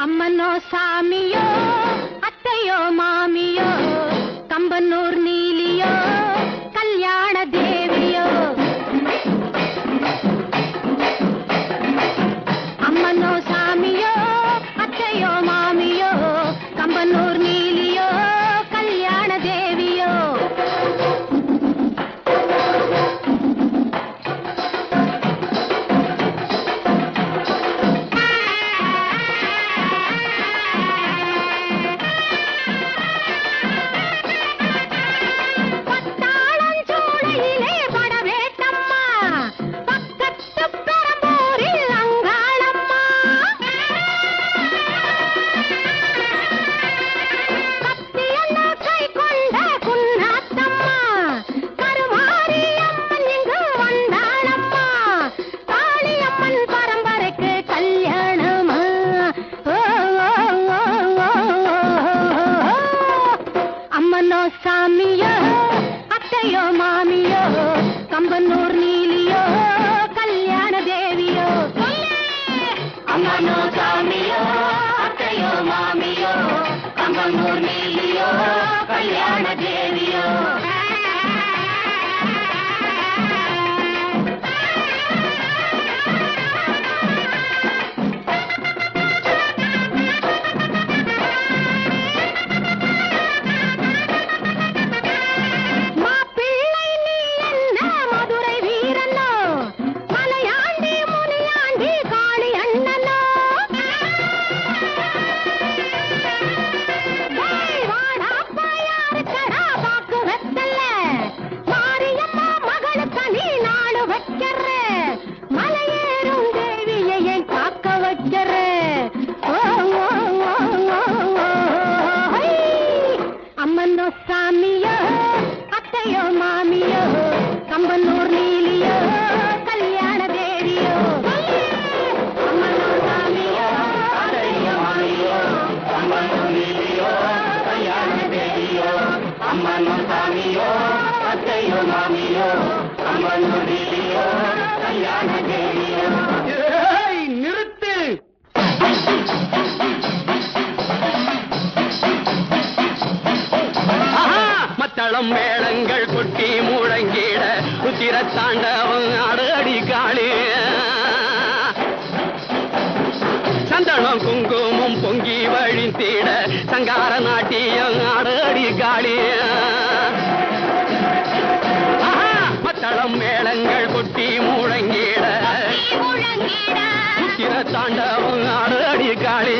அம்மனோ சாமியோ அத்தையோ மாமியோ கம்பனூர் நீலியோ கல்யாண தேவியோ அம்மனோ சாமியோ அத்தையோ மாமியோ கம்பனூர் நீலியோ கல்யாண தேவியோ சாமியோ அத்தையோ மாமியோ கம்பனூர் நீலியோ கல்யாண தேவியோ அம்மனோ சாமியோ அத்தையோ மாமியோ கம்பனூர் நீலியோ கல்யாண தேவியோ அம்மனோ சாமியோ அத்தையோ மாமியோ கம்பனூர் நீலியோ கல்யாண தேவியோ அம்மனோ சாமியோ அத்தையோ மாமியோ கம்பனூர் நீலியோ கல்யாண தேவியோ அம்மனோ சாமியோ அத்தையோ மாமியோ கம்பனூர் நீலியோ கல்யாண தேவியோ. நிறுத்து. மத்தளம் மேளங்கள் கொட்டி முழங்கிட ருத்திர தாண்டவம் அடடி காளி சந்தனம் குங்குமம் பொங்கி வழிந்திட சங்கார நாட்டியம் அடடி காளி மத்தளம் மேளங்கள் கொட்டி முழங்கிட ருத்திர தாண்டவம் அடடி காளி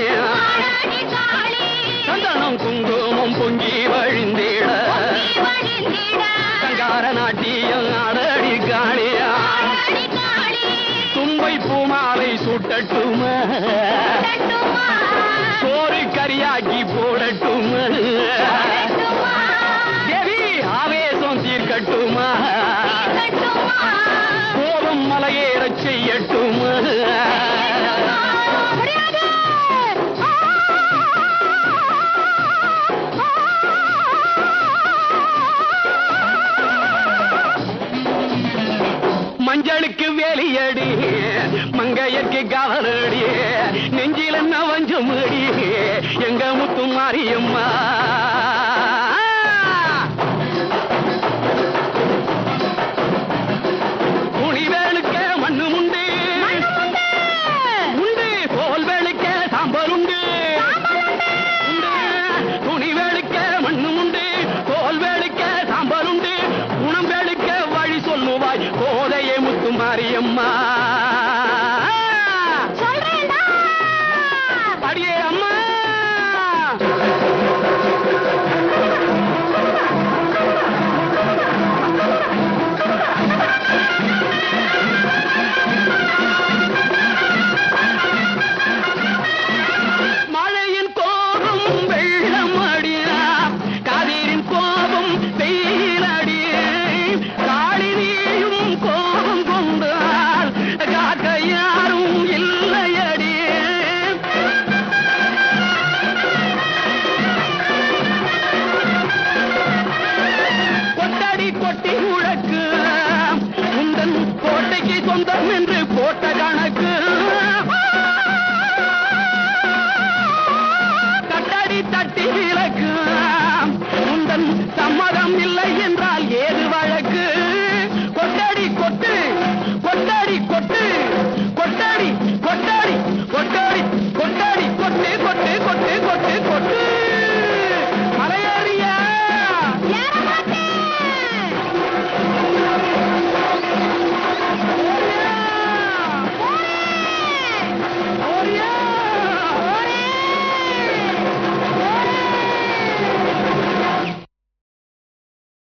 சந்தனம் குங்குமம் பொங்கி வழிந்திட சங்கார நாட்டியம் அடடி காளியா தும்பை பூமாலை சுட்டட்டுமா சோறு கரியாக்கி போடட்டுமா தேவி ஆவேசம் தீர்க்கட்டுமா கோபம் மலையேறச் செய்யட்டுமா மஞ்சளுக்கு வேலியடி மங்கையற்கு கவலடி நெஞ்சில் என்ன வஞ்சமடி